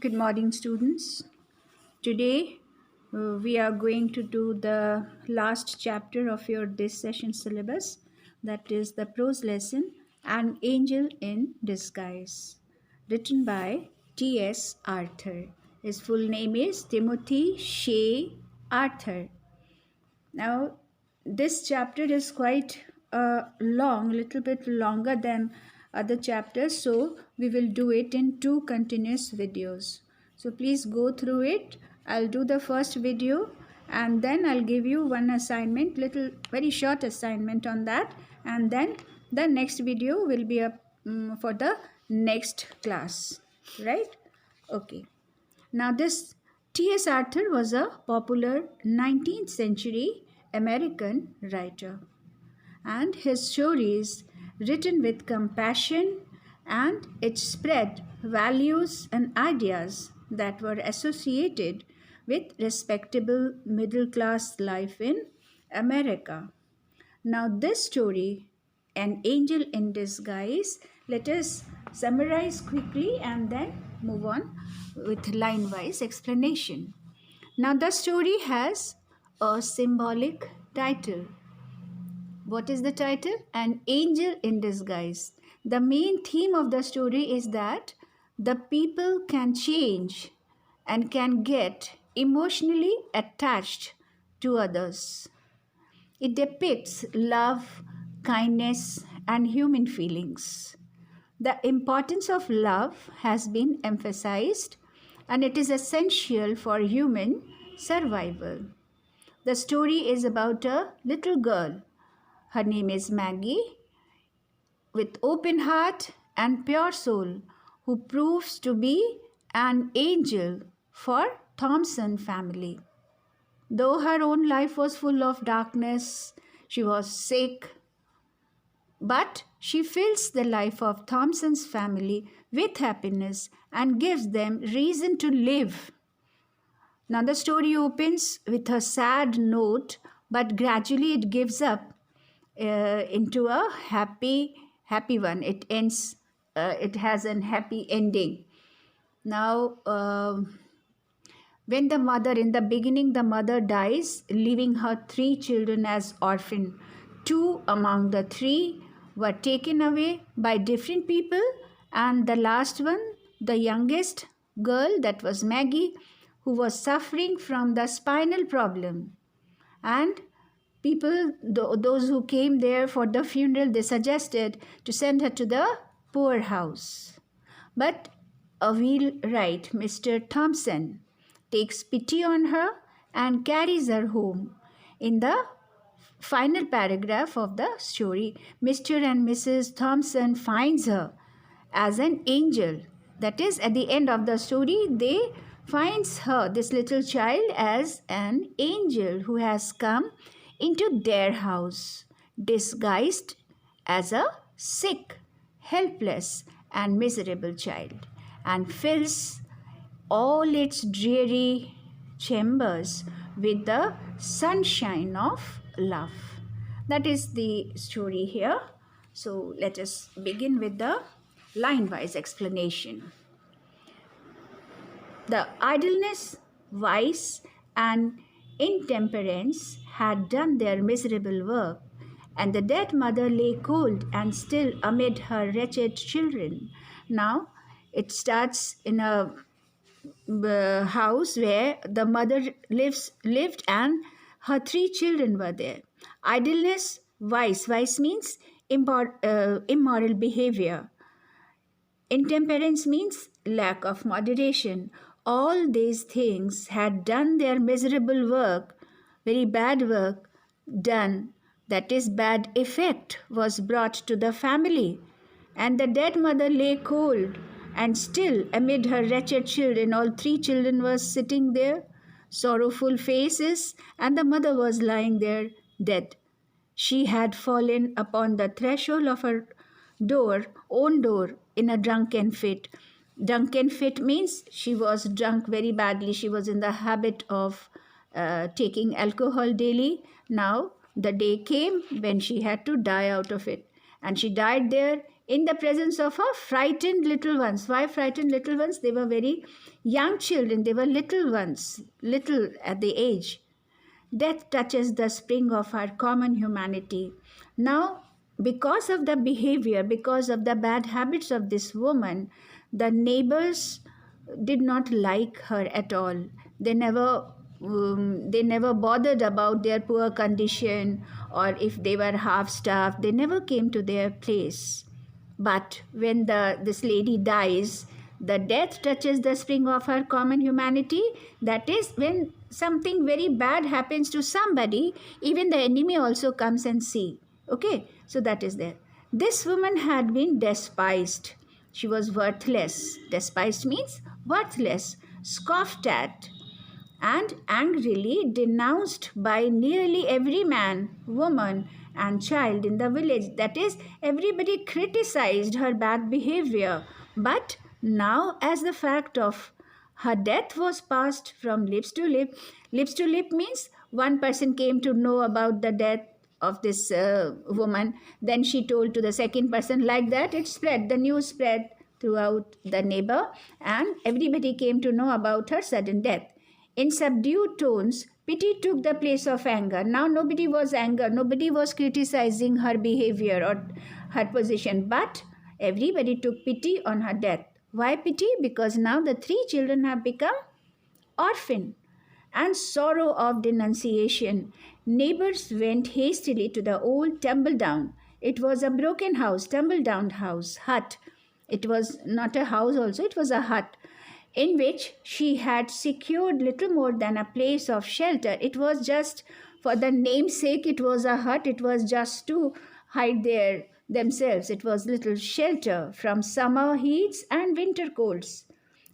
Good morning, students. Today we are going to do the last chapter of your this session syllabus, that is the prose lesson An Angel in Disguise, written by T.S. Arthur. His full name is Timothy Shea Arthur. Now, this chapter is quite long, little bit longer than other chapters, so we will do it in 2 continuous videos. So please go through it. I'll do the first video and then I'll give you one assignment, little very short assignment on that, and then the next video will be up for the next class, right? Okay. Now, this T.S. Arthur was a popular 19th century American writer, and his stories, written with compassion, and it spread values and ideas that were associated with respectable middle class life in America. Now, this story, An Angel in Disguise, let us summarize quickly and then move on with line wise explanation. Now, the story has a symbolic title. What is the title? An Angel in Disguise. The main theme of the story is that the people can change and can get emotionally attached to others. It depicts love, kindness, and human feelings. The importance of love has been emphasized, and it is essential for human survival. The story is about a little girl. Her name is Maggie, with open heart and pure soul, who proves to be an angel for Thompson family. Though her own life was full of darkness, she was sick, but she fills the life of Thompson's family with happiness and gives them reason to live. Now, the story opens with a sad note, but gradually it gives up into a happy one. It ends, it has an happy ending. Now, when the mother, in the beginning, the mother dies, leaving her 3 children as orphan. 2 among the 3 were taken away by different people, and the last one, the youngest girl, that was Maggie, who was suffering from the spinal problem. And people, those who came there for the funeral, they suggested to send her to the poorhouse. But a wheelwright, Mr. Thompson, takes pity on her and carries her home. In the final paragraph of the story, Mr. and Mrs. Thompson finds her as an angel. That is, at the end of the story, they finds her, this little child, as an angel who has come into their house, disguised as a sick, helpless, and miserable child, and fills all its dreary chambers with the sunshine of love. That is the story here. So let us begin with the line-wise explanation. The idleness, vice, and intemperance had done their miserable work, and the dead mother lay cold and still amid her wretched children. Now, it starts in a house where the mother lived and her 3 children were there. Idleness, vice. Vice means immoral behavior. Intemperance means lack of moderation. All these things had done their miserable work, very bad work done, that is, bad effect was brought to the family. And the dead mother lay cold, and still amid her wretched children, all 3 children were sitting there, sorrowful faces, and the mother was lying there dead. She had fallen upon the threshold of her own door, in a drunken fit. Drunken fit means she was drunk very badly. She was in the habit of taking alcohol daily. Now, the day came when she had to die out of it. And she died there in the presence of her frightened little ones. Why frightened little ones? They were very young children. They were little ones, little at the age. Death touches the spring of our common humanity. Now, because of the behavior, because of the bad habits of this woman, the neighbors did not like her at all. They never bothered about their poor condition, or if they were half starved. They never came to their place. But when this lady dies, the death touches the spring of her common humanity. That is, when something very bad happens to somebody, even the enemy also comes and see. Okay, so that is there. This woman had been despised. She was worthless. Despised means worthless, scoffed at, and angrily denounced by nearly every man, woman, and child in the village. That is, everybody criticized her bad behavior. But now, as the fact of her death was passed from lips to lip means one person came to know about the death of this woman, then she told to the second person. Like that, it spread. The news spread throughout the neighbor, and everybody came to know about her sudden death. In subdued tones, pity took the place of anger. Now nobody was anger, nobody was criticizing her behavior or her position, but everybody took pity on her death. Why pity? Because now the 3 children have become orphan. And sorrow of denunciation. Neighbors went hastily to the old tumble down. It was a broken house, tumble down house, hut. It was not a house also, it was a hut, in which she had secured little more than a place of shelter. It was just for the namesake, it was a hut, it was just to hide themselves. It was little shelter from summer heats and winter colds.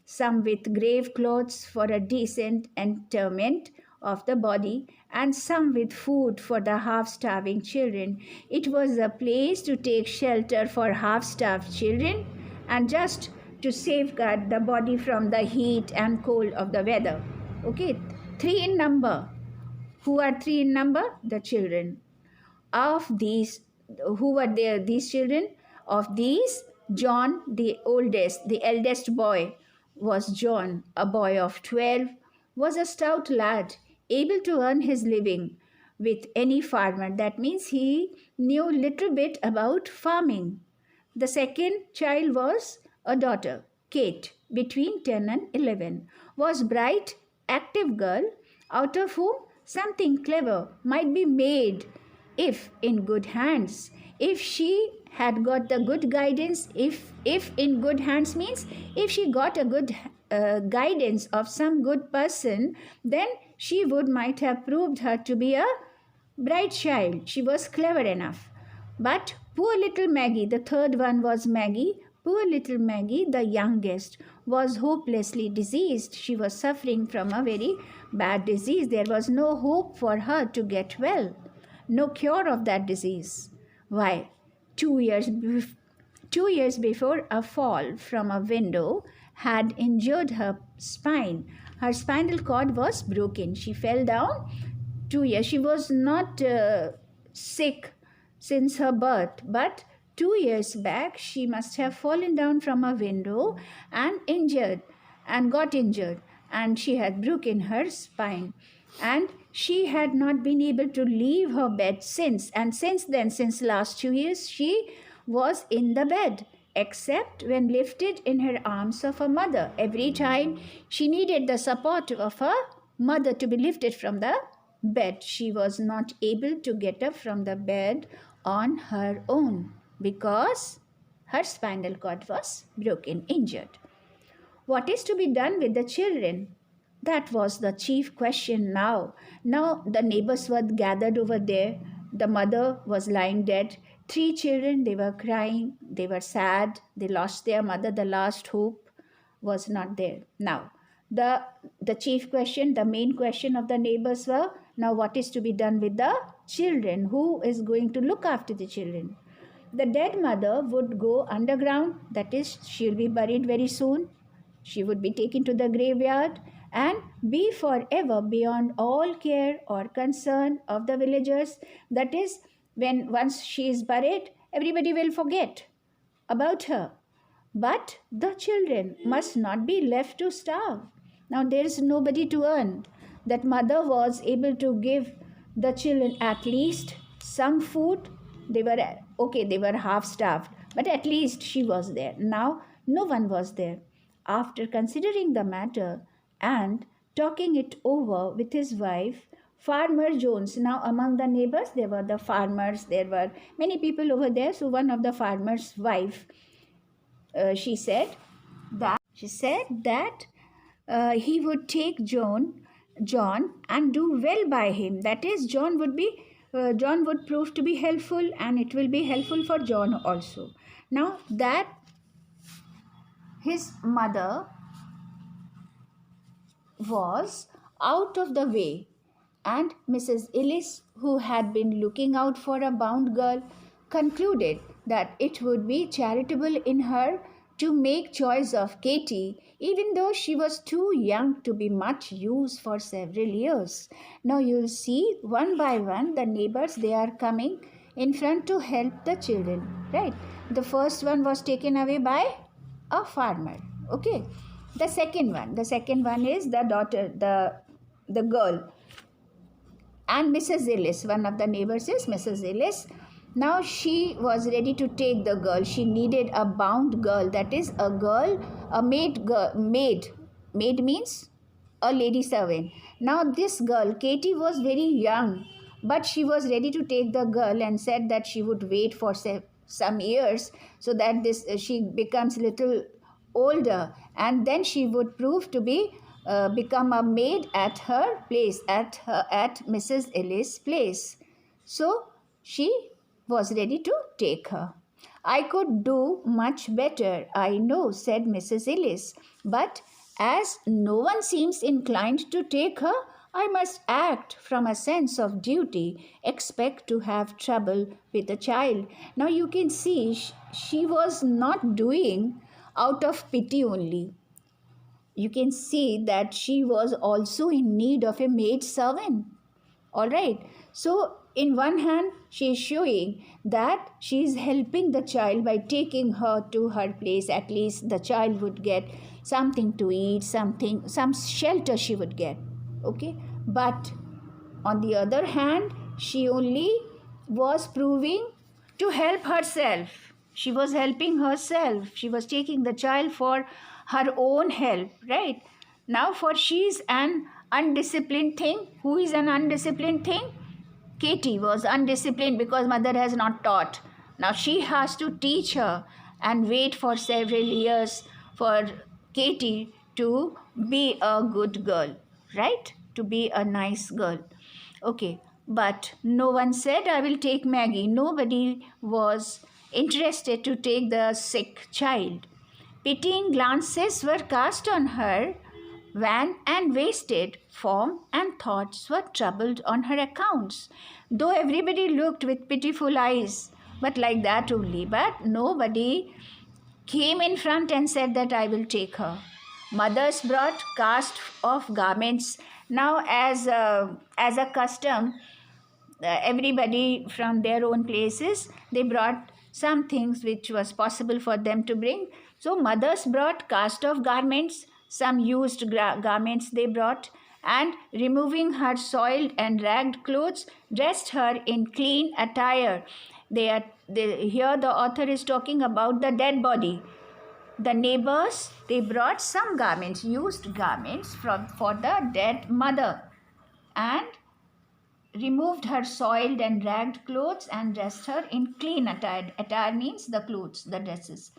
Some with grave clothes for a decent interment of the body, and some with food for the half-starving children. It was a place to take shelter for half-starved children, and just to safeguard the body from the heat and cold of the weather. Okay, 3 in number. Who are 3 in number? The children. Of these, who were there? These children. Of these, John, the eldest boy, was John, a boy of 12, was a stout lad, able to earn his living with any farmer. That means he knew little bit about farming. The second child was a daughter, Kate, between 10 and 11, was bright, active girl, out of whom something clever might be made if in good hands. If she had got the good guidance, if in good hands means if she got a good guidance of some good person, then she might have proved her to be a bright child. She was clever enough. But poor little Maggie, the third one was Maggie, poor little Maggie, the youngest, was hopelessly diseased. She was suffering from a very bad disease. There was no hope for her to get well, no cure of that disease. Why? 2 years before, a fall from a window had injured her spine. Her spinal cord was broken. She fell down. 2 years. She was not sick since her birth, but 2 years back she must have fallen down from a window and got injured, and she had broken her spine, and she had not been able to leave her bed since last 2 years she was in the bed, except when lifted in her arms of her mother. Every time she needed the support of her mother to be lifted from the bed. She was not able to get up from the bed on her own because her spinal cord was broken, injured. What is to be done with the children? That was the chief question now. Now the neighbors were gathered over there. The mother was lying dead. 3 children, they were crying, they were sad, they lost their mother, the last hope was not there. Now, the chief question, the main question of the neighbors were, now what is to be done with the children? Who is going to look after the children? The dead mother would go underground, that is, she will be buried very soon. She would be taken to the graveyard and be forever beyond all care or concern of the villagers. That is, when once she is buried, everybody will forget about her. But the children must not be left to starve. Now there is nobody to earn. That mother was able to give the children at least some food. They were okay, they were half starved, but at least she was there. Now no one was there. After considering the matter and talking it over with his wife, Farmer Jones, now among the neighbors, there were the farmers, there were many people over there. So one of the farmer's wife, she said that he would take John and do well by him. That is, John would prove to be helpful, and it will be helpful for John also. Now that his mother was out of the way, and Mrs. Ellis, who had been looking out for a bound girl, concluded that it would be charitable in her to make choice of Katy, even though she was too young to be much use for several years. Now you'll see one by one the neighbors, they are coming in front to help the children, right? The first one was taken away by a farmer. Okay. The second one is the daughter, the girl. And Mrs. Ellis, one of the neighbors is Mrs. Ellis. Now she was ready to take the girl. She needed a bound girl, that is a girl, a maid girl. Maid means a lady servant. Now this girl, Katy, was very young, but she was ready to take the girl and said that she would wait for some years so that she becomes little older, and then she would prove to be become a maid at her place, at Mrs. Ellis' place. So she was ready to take her. I could do much better, I know, said Mrs. Ellis, but as no one seems inclined to take her, I must act from a sense of duty, expect to have trouble with the child. Now you can see she was not doing out of pity only. You can see that she was also in need of a maid servant. All right. So, in one hand, she is showing that she is helping the child by taking her to her place. At least the child would get something to eat, some shelter she would get. Okay. But on the other hand, she only was proving to help herself. She was helping herself. She was taking the child for her own help, right? Now, for she is an undisciplined thing. Who is an undisciplined thing? Katy was undisciplined because mother has not taught. Now she has to teach her and wait for several years for Katy to be a good girl, right? To be a nice girl. Okay, but no one said, I will take Maggie. Nobody was interested to take the sick child. Pitying glances were cast on her, wan and wasted form, and thoughts were troubled on her accounts. Though everybody looked with pitiful eyes, but like that only. But nobody came in front and said that I will take her. Mothers brought cast of garments. Now, as a custom, everybody from their own places, they brought some things which was possible for them to bring. So mothers brought cast of garments, some used garments they brought, and removing her soiled and ragged clothes, dressed her in clean attire. Here the author is talking about the dead body. The neighbors, they brought some garments, used garments for the dead mother, and removed her soiled and ragged clothes and dressed her in clean attire. Attire means the clothes, the dresses.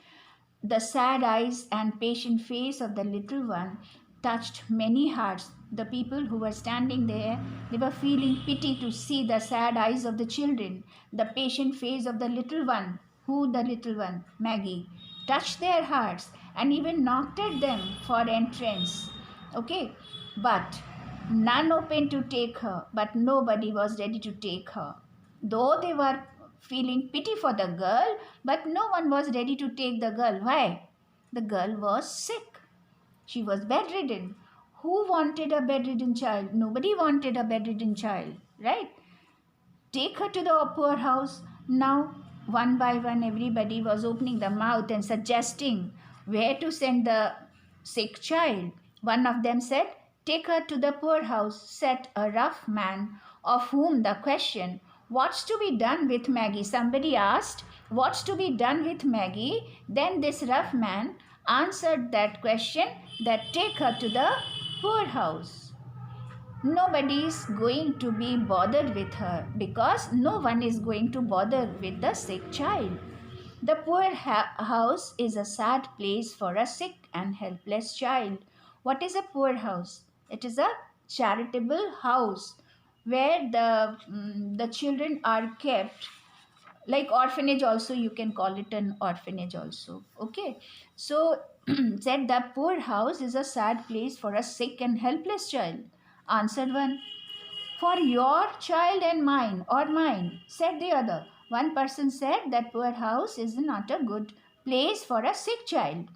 The sad eyes and patient face of the little one touched many hearts. The people who were standing there, they were feeling pity to see the sad eyes of the children. The patient face of the little one, who the little one? Maggie, touched their hearts and even knocked at them for entrance. Okay, but none opened to take her, but nobody was ready to take her. Though they were feeling pity for the girl, but no one was ready to take the girl. Why? The girl was sick. She was bedridden. Who wanted a bedridden child? Nobody wanted a bedridden child, right? Take her to the poorhouse. Now, one by one everybody was opening the mouth and suggesting where to send the sick child. One of them said, "Take her to the poorhouse," said a rough man, of whom the question, "What's to be done with Maggie?" Somebody asked, "What's to be done with Maggie?" Then this rough man answered that question, that take her to the poorhouse. Nobody is going to be bothered with her, because no one is going to bother with the sick child. The poorhouse is a sad place for a sick and helpless child. What is a poorhouse? It is a charitable house where the children are kept, like orphanage also, you can call it an orphanage also. Okay, so said the poor house is a sad place for a sick and helpless child. Answered one, "For your child and mine, or mine," said the other. One person said that poor house is not a good place for a sick child.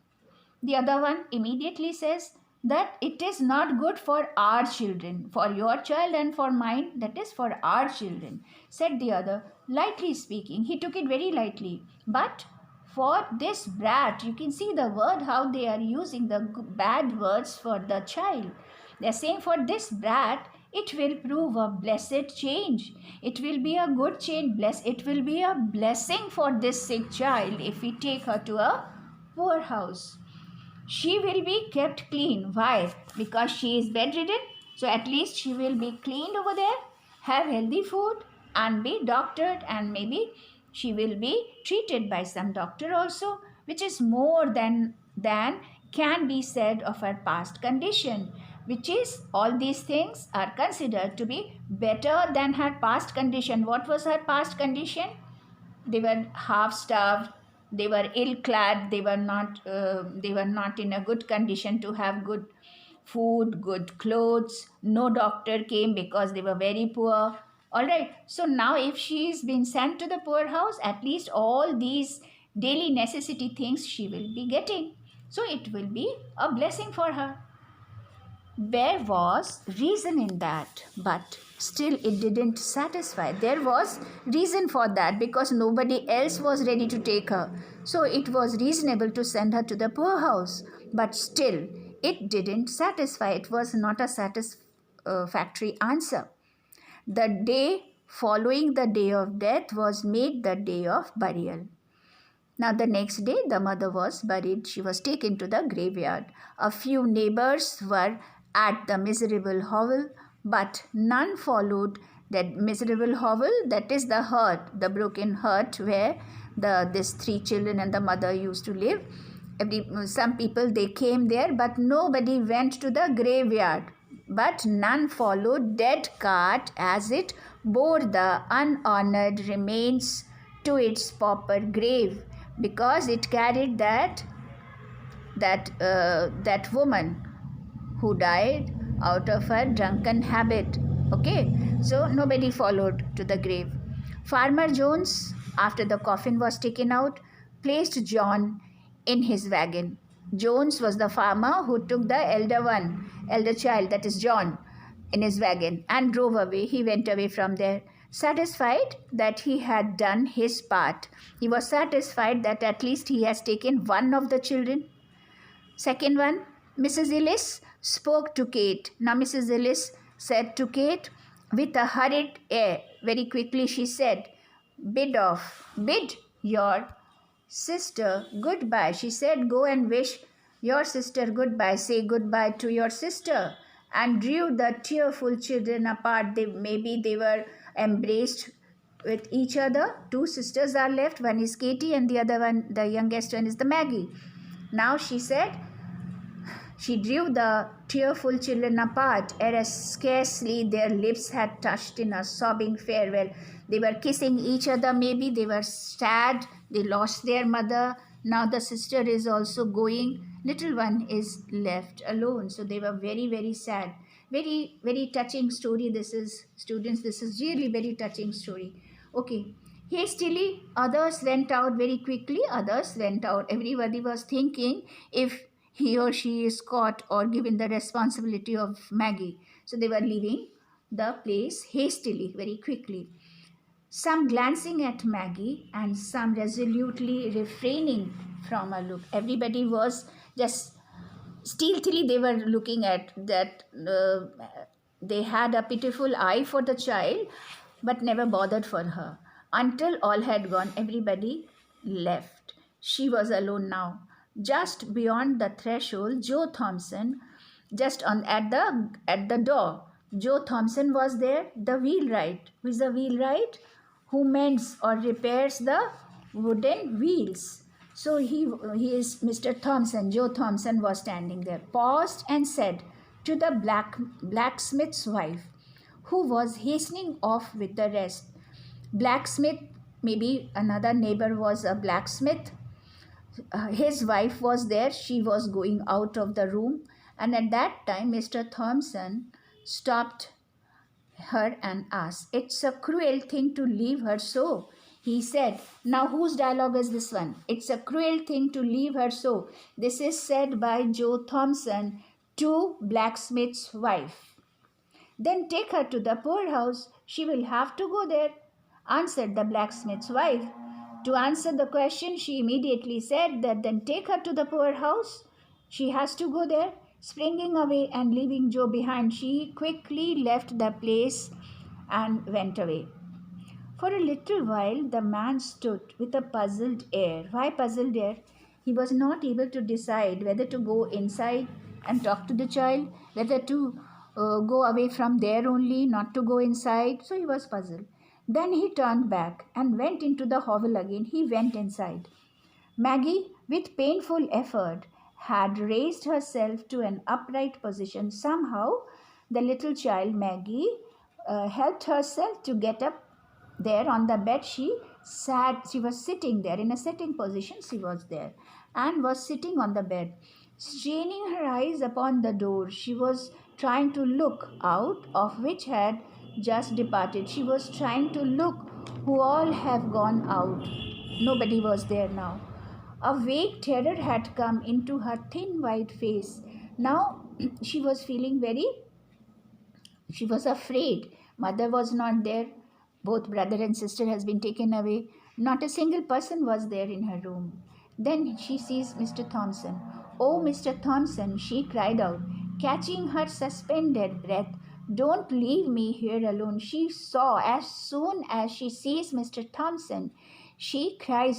The other one immediately says that it is not good for our children, for your child and for mine, that is for our children, said the other, lightly speaking. He took it very lightly. But for this brat, you can see the word, how they are using the bad words for the child. They are saying, for this brat, it will prove a blessed change. It will be a good change. It will be a blessing for this sick child if we take her to a poorhouse. She will be kept clean. Why? Because she is bedridden. So at least she will be cleaned over there, have healthy food, and be doctored, and maybe she will be treated by some doctor also, which is more than can be said of her past condition, which is all these things are considered to be better than her past condition. What was her past condition? They were half starved, they were ill clad, they were not in a good condition to have good food, good clothes. No doctor came because they were very poor. All right, so now if she's been sent to the poorhouse, at least all these daily necessity things she will be getting, so it will be a blessing for her. There was reason in that, but still it didn't satisfy. There was reason for that, because nobody else was ready to take her. So it was reasonable to send her to the poorhouse, but still it didn't satisfy. It was not a satisfactory answer. The day following the day of death was made the day of burial. Now, the next day, the mother was buried. She was taken to the graveyard. A few neighbors were at the miserable hovel, but none followed that miserable hovel, that is the hut, the broken hut where these three children and the mother used to live. Some people, they came there, but nobody went to the graveyard. But none followed dead cart as it bore the unhonored remains to its pauper grave, because it carried that woman who died out of her drunken habit. Okay, so nobody followed to the grave. Farmer Jones, after the coffin was taken out, placed John in his wagon. Jones was the farmer who took the elder child, that is John, in his wagon and drove away. He went away from there, satisfied that he had done his part. He was satisfied that at least he has taken one of the children. Second one, Mrs. Ellis spoke to Kate. Now Mrs. Ellis said to Kate with a hurried air, very quickly she said, bid your sister goodbye. She said, go and wish your sister goodbye. Say goodbye to your sister. And drew the tearful children apart. Maybe they were embraced with each other. Two sisters are left. One is Katie and the other one, the youngest one, is the Maggie. Now she said, she drew the tearful children apart, ere scarcely their lips had touched in a sobbing farewell. They were kissing each other, maybe they were sad, they lost their mother. Now the sister is also going, little one is left alone. So they were very, very sad. Very, very touching story. This is, students, this is really very touching story. Okay. Hastily, others went out very quickly. Others went out. Everybody was thinking if he or she is caught or given the responsibility of Maggie. So they were leaving the place hastily, very quickly. some glancing at Maggie and some resolutely refraining from a look. Everybody was just stealthily, they were looking at that. They had a pitiful eye for the child, but never bothered for her. Until all had gone, everybody left. She was alone now. Just beyond the threshold, Joe Thompson, just on at the door. Joe Thompson was there, the wheelwright. Who is the wheelwright? Who mends or repairs the wooden wheels. So he is Mr. Thompson. Joe Thompson was standing there, paused and said to the blacksmith's wife, who was hastening off with the rest. Blacksmith, maybe another neighbor was a blacksmith. His wife was there. She was going out of the room, and at that time Mr. Thompson stopped her and asked, "It's a cruel thing to leave her so," he said. Now, whose dialogue is this one? It's a cruel thing to leave her so. This is said by Joe Thompson to blacksmith's wife. "Then take her to the poorhouse. She will have to go there," answered the blacksmith's wife. To answer the question, she immediately said that then take her to the poorhouse. She has to go there. Springing away and leaving Joe behind, she quickly left the place and went away. For a little while, the man stood with a puzzled air. Why puzzled air? He was not able to decide whether to go inside and talk to the child, whether to go away from there only, not to go inside. So he was puzzled. Then he turned back and went into the hovel again. He went inside. Maggie, with painful effort, had raised herself to an upright position. Somehow, the little child, Maggie, helped herself to get up there on the bed. She was sitting there in a sitting position. She was there and was sitting on the bed, straining her eyes upon the door. She was trying to look out, of which had just departed. She was trying to look who all have gone out. Nobody was there now. A vague terror had come into her thin white face. Now she was feeling she was afraid. Mother was not there. Both brother and sister has been taken away. Not a single person was there in her room. Then she sees Mr. Thompson. "Oh, Mr. Thompson," she cried out, catching her suspended breath. "Don't leave me here alone." She saw, as soon as she sees Mr. Thompson, she cried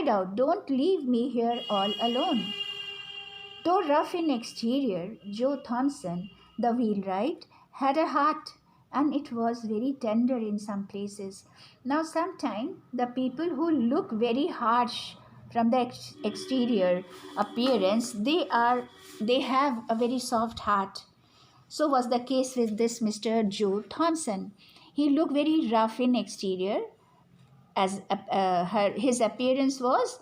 out, "Don't leave me here all alone." Though rough in exterior, Joe Thompson, the wheelwright, had a heart, and it was very tender in some places. Now, sometimes the people who look very harsh from the exterior appearance, they have a very soft heart. So was the case with this Mr. Joe Thompson. He looked very rough in exterior, as his appearance was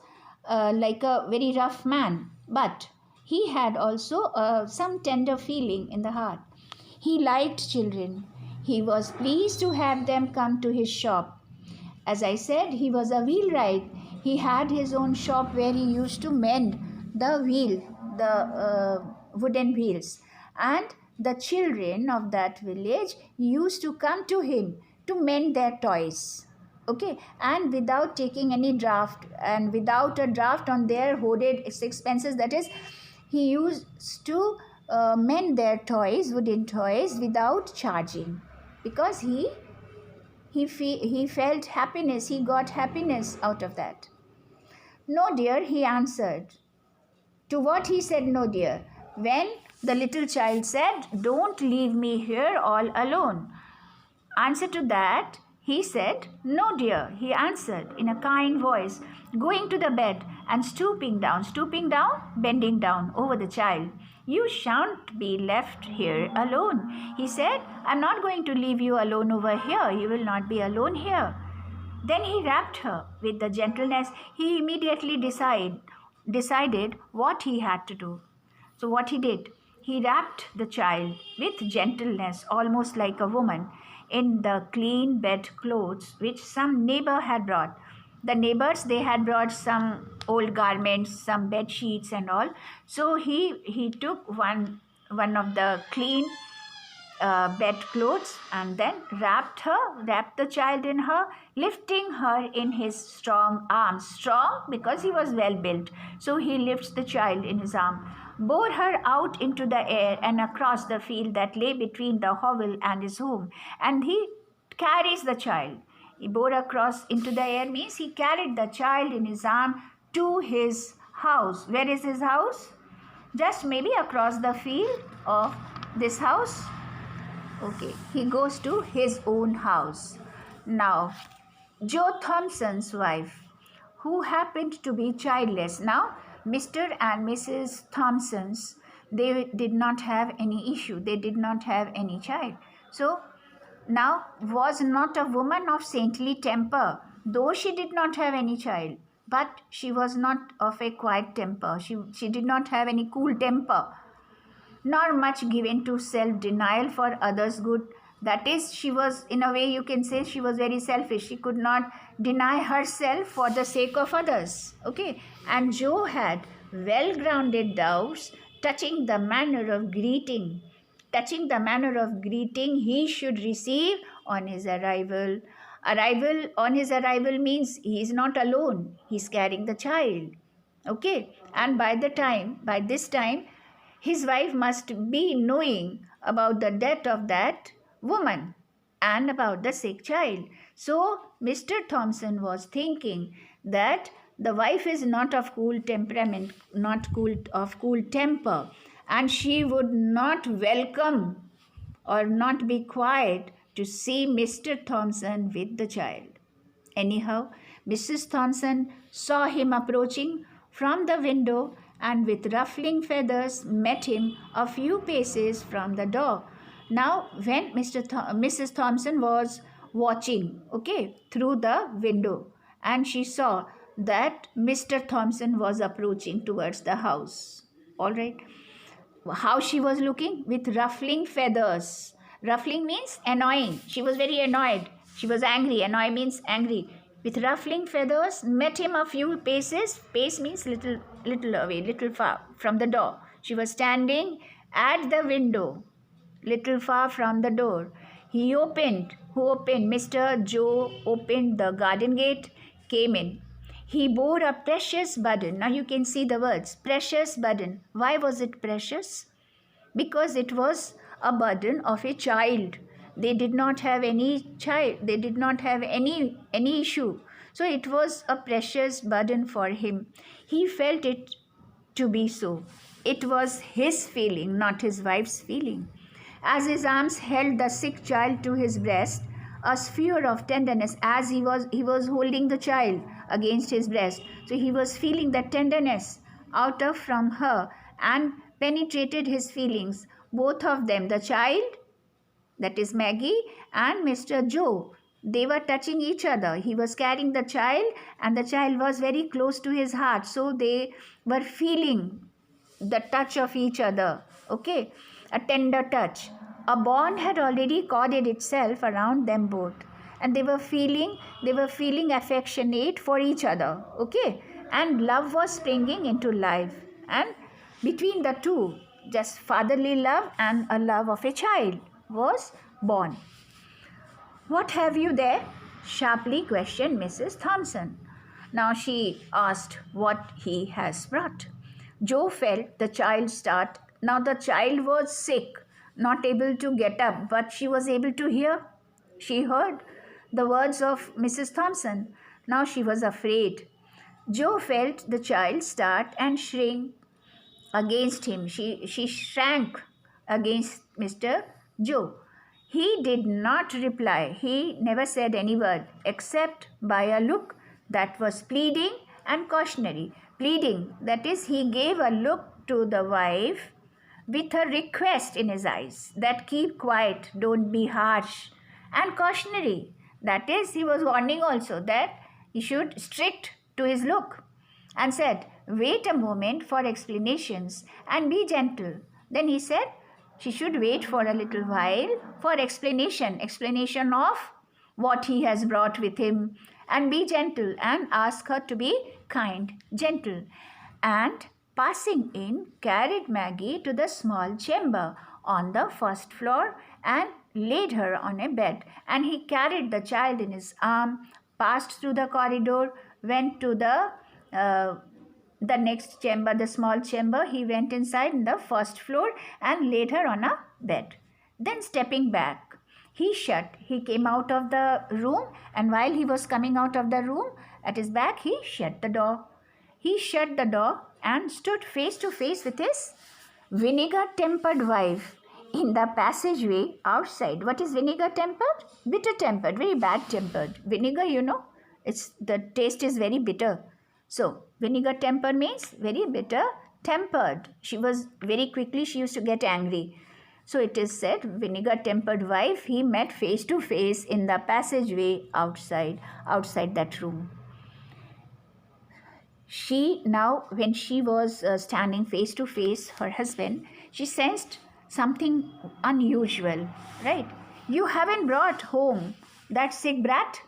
like a very rough man, but he had also some tender feeling in the heart. He liked children. He was pleased to have them come to his shop. As I said, he was a wheelwright. He had his own shop where he used to mend the wooden wheels, and the children of that village used to come to him to mend their toys. Okay, and without taking any draft, and without a draft on their hoarded expenses, that is, he used to mend their toys, wooden toys, without charging, because he felt happiness. He got happiness out of that. "No, dear," he answered. To what he said, "No, dear," when the little child said, "Don't leave me here all alone." Answer to that, he said, "No, dear," he answered in a kind voice, going to the bed and stooping down, bending down over the child. "You shan't be left here alone," he said. "I'm not going to leave you alone over here. You will not be alone here." Then he wrapped her with the gentleness. He immediately decided what he had to do. So what he did, he wrapped the child with gentleness, almost like a woman, in the clean bed clothes which some neighbor had brought. The neighbors, they had brought some old garments, some bed sheets and all. So he took one of the clean bedclothes, and then wrapped the child in her, lifting her in his strong arms. Strong because he was well built. So he lifts the child in his arm, bore her out into the air and across the field that lay between the hovel and his home. And he carries the child. He bore across into the air means he carried the child in his arm to his house. Where is his house? Just maybe across the field of this house. Okay, he goes to his own house. Now, Joe Thompson's wife, who happened to be childless. Now, Mr. and Mrs. Thompson's, they did not have any issue. They did not have any child. So, now was not a woman of saintly temper, though she did not have any child. But she was not of a quiet temper. She did not have any cool temper, nor much given to self-denial for others' good. That is, she was, in a way you can say, she was very selfish. She could not deny herself for the sake of others. Okay, and Joe had well-grounded doubts touching the manner of greeting. Touching the manner of greeting he should receive on his arrival. On his arrival means he is not alone. He is carrying the child. Okay, and by this time, his wife must be knowing about the death of that woman and about the sick child. So Mr. Thompson was thinking that the wife is not of cool temperament, of cool temper, and she would not welcome or not be quiet to see Mr. Thompson with the child. Anyhow, Mrs. Thompson saw him approaching from the window and with ruffling feathers met him a few paces from the door. Now, when Mrs. Thompson was watching, okay, through the window, and she saw that Mr. Thompson was approaching towards the house. All right. How she was looking? With ruffling feathers. Ruffling means annoying. She was very annoyed. She was angry. Annoy means angry. With ruffling feathers, met him a few paces. Pace means little away, little far from the door. She was standing at the window, little far from the door. He opened. Who opened? Mr. Joe opened the garden gate, came in. He bore a precious burden. Now you can see the words, precious burden. Why was it precious? Because it was a burden of a child. They did not have any child. They did not have any issue. So it was a precious burden for him. He felt it to be so. It was his feeling, not his wife's feeling. As his arms held the sick child to his breast, a sphere of tenderness, as he was holding the child against his breast. So he was feeling that tenderness out of from her and penetrated his feelings. Both of them, the child, that is Maggie, and Mr. Joe, they were touching each other. He was carrying the child and the child was very close to his heart. So they were feeling the touch of each other. Okay, a tender touch. A bond had already corded itself around them both, and they were feeling affectionate for each other. Okay, and love was springing into life, and between the two, just fatherly love and a love of a child was born. What have you there? Sharply questioned Mrs. Thompson. Now she asked what he has brought. Joe felt the child start. Now the child was sick, not able to get up, but she was able to hear. She heard the words of Mrs. Thompson. Now she was afraid. Joe felt the child start and shrink against him. She shrank against Mr. Joe. He did not reply. He never said any word except by a look that was pleading and cautionary. Pleading, that is, he gave a look to the wife with a request in his eyes that keep quiet, don't be harsh. And cautionary, that is, he was warning also that he should strict to his look, and said, wait a moment for explanations and be gentle. Then he said she should wait for a little while for explanation of what he has brought with him, and be gentle, and ask her to be kind, gentle. And passing in, carried Maggie to the small chamber on the first floor and laid her on a bed. And he carried the child in his arm, passed through the corridor, went to the next chamber, the small chamber. He went inside in the first floor and laid her on a bed. Then stepping back, he came out of the room, and while he was coming out of the room, at his back, he shut the door. He shut the door and stood face to face with his vinegar-tempered wife in the passageway outside. What is vinegar-tempered? Bitter-tempered, very bad-tempered. Vinegar, the taste is very bitter. So, vinegar-tempered means very bitter-tempered. She used to get angry. So, it is said, vinegar-tempered wife, he met face to face in the passageway outside that room. She now, when she was standing face to face her husband, she sensed something unusual, right? You haven't brought home that sick brat?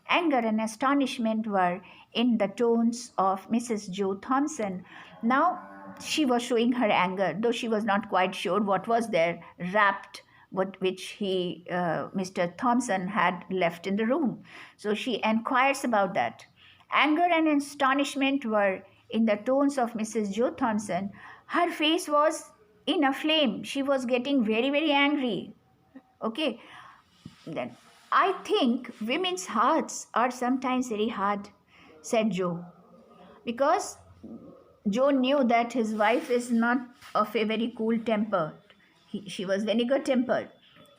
Anger and astonishment were in the tones of Mrs. Joe Thompson. Now she was showing her anger, though she was not quite sure what was there wrapped, which Mr. Thompson had left in the room. So she inquires about that. Anger and astonishment were in the tones of Mrs. Joe Thompson. Her face was in a flame. She was getting very, very angry. Okay. Then, I think women's hearts are sometimes very hard, said Joe. Because Joe knew that his wife is not of a very cool temper. She was vinegar tempered.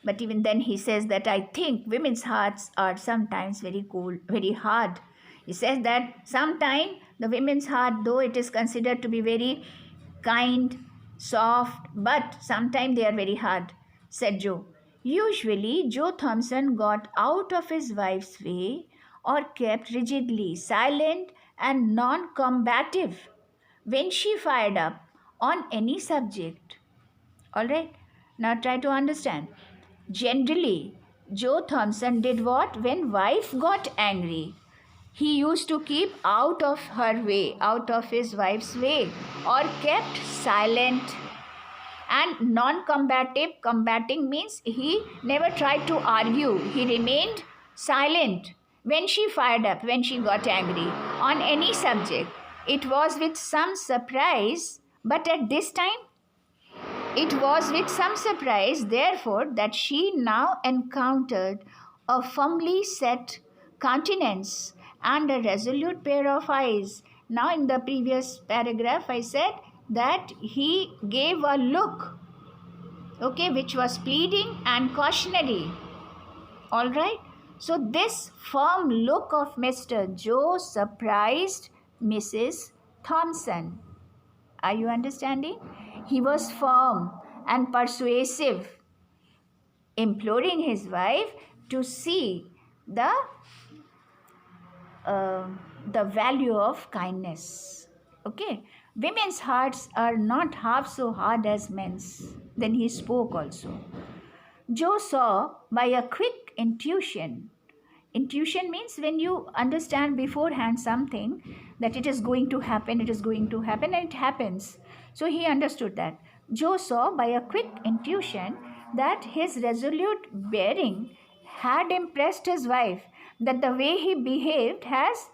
But even then he says that I think women's hearts are sometimes very cool, very hard. He says that sometimes the women's heart, though it is considered to be very kind, soft, but sometimes they are very hard, said Joe. Usually, Joe Thompson got out of his wife's way or kept rigidly silent and non-combative when she fired up on any subject. All right, now try to understand. Generally, Joe Thompson did what when wife got angry? He used to keep out of her way, out of his wife's way, or kept silent. And non-combative, combating means he never tried to argue. He remained silent when she fired up, when she got angry on any subject. It was with some surprise, but at this time, it was with some surprise, therefore, that she now encountered a firmly set countenance and a resolute pair of eyes. Now, in the previous paragraph, I said that he gave a look, okay, which was pleading and cautionary. All right. So, this firm look of Mr. Joe surprised Mrs. Thompson. Are you understanding? He was firm and persuasive, imploring his wife to see the value of kindness. Okay, women's hearts are not half so hard as men's. Then he spoke also. Joe saw by a quick intuition. Intuition means when you understand beforehand something that it is going to happen, and it happens. So he understood that. Joe saw by a quick intuition that his resolute bearing had impressed his wife, that the way he behaved has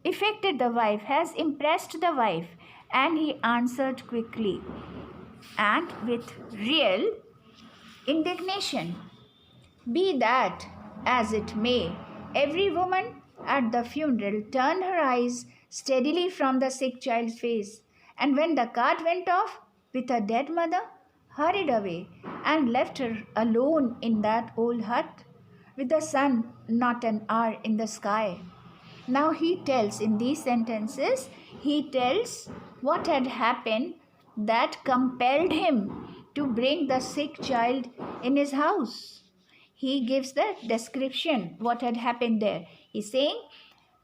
affected the wife, has impressed the wife, and he answered quickly and with real indignation. Be that as it may, every woman at the funeral turned her eyes steadily from the sick child's face, and when the cart went off with her dead mother, hurried away and left her alone in that old hut, with the sun not an hour in the sky. Now he tells, in these sentences, he tells what had happened that compelled him to bring the sick child in his house. He gives the description, what had happened there. He's saying,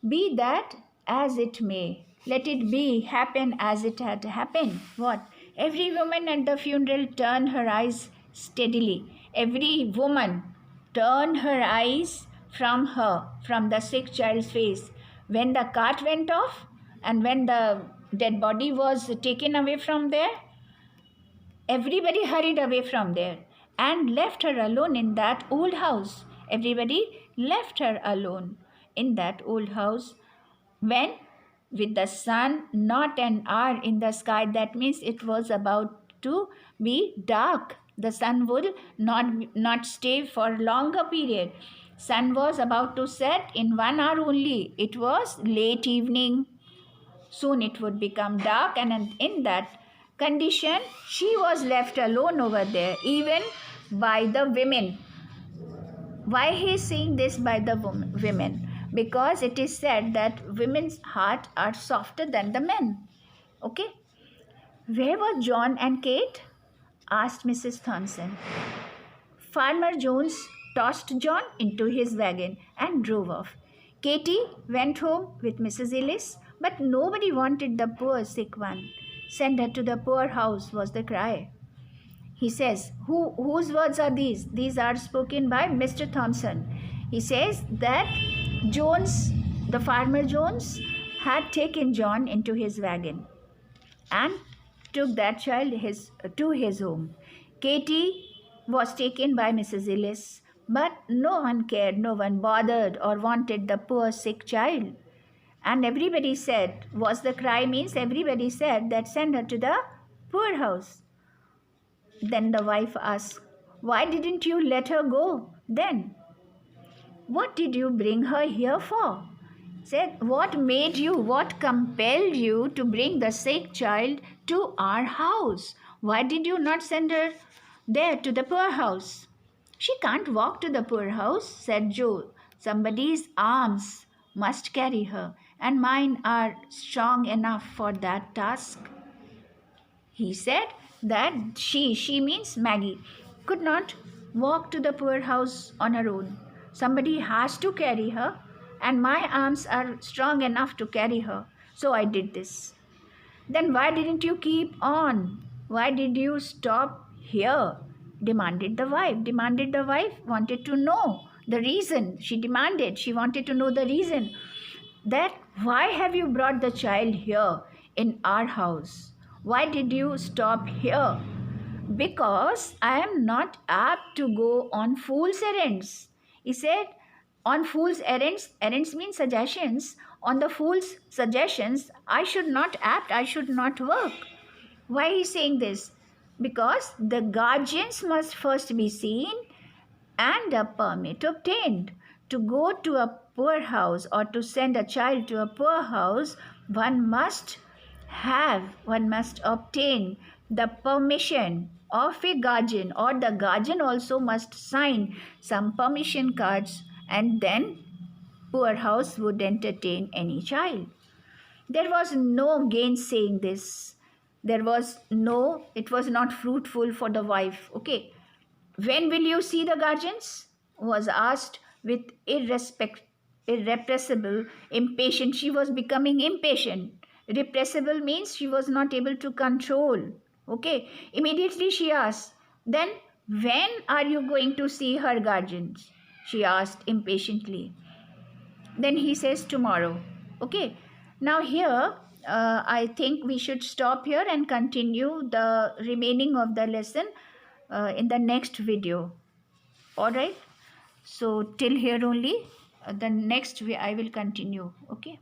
be that as it may, let it be, happen as it had happened. What? Every woman at the funeral turned her eyes steadily. Every woman turned her eyes from the sick child's face. When the cart went off and when the dead body was taken away from there, everybody hurried away from there and left her alone in that old house. Everybody left her alone in that old house when, with the sun not an hour in the sky, that means it was about to be dark. The sun would not stay for longer period. Sun was about to set in 1 hour only. It was late evening. Soon it would become dark, and in that condition, she was left alone over there, even by the women. Why he is saying this by the women? Because it is said that women's heart are softer than the men. Okay? Where were John and Kate? Asked Mrs. Thompson. Farmer Jones tossed John into his wagon and drove off. Katy went home with Mrs. Ellis, but nobody wanted the poor sick one. Send her to the poorhouse was the cry. He says, whose words are these? These are spoken by Mr. Thompson. He says that Jones, the farmer Jones, had taken John into his wagon and took that child to his home. Katy was taken by Mrs. Ellis, but no one cared, no one bothered or wanted the poor sick child. And everybody said, was the cry means everybody said that send her to the poorhouse. Then the wife asked, why didn't you let her go then? What did you bring her here for? Said, what made you, what compelled you to bring the sick child to our house? Why did you not send her there to the poorhouse? She can't walk to the poorhouse, said Joe. Somebody's arms must carry her, and mine are strong enough for that task. He said that she means Maggie, could not walk to the poorhouse on her own. Somebody has to carry her, and my arms are strong enough to carry her. So I did this. Then why didn't you keep on? Why did you stop here? Demanded the wife. Wanted to know the reason. She wanted to know the reason. That why have you brought the child here in our house? Why did you stop here? Because I am not apt to go on fool's errands. He said, on fool's errands means suggestions. On the fool's suggestions, I should not work. Why is he saying this? Because the guardians must first be seen and a permit obtained. To go to a poorhouse or to send a child to a poorhouse, one must obtain the permission of a guardian, or the guardian also must sign some permission cards, and then poorhouse would entertain any child. There was no gainsaying this. It was not fruitful for the wife. Okay. When will you see the guardians? Was asked with irrepressible impatience. She was becoming impatient. Repressible means she was not able to control. Okay. Immediately she asked, then when are you going to see her guardians? She asked impatiently. Then he says tomorrow. Okay. Now here, I think we should stop here and continue the remaining of the lesson in the next video. All right. So till here only. The next way I will continue. Okay.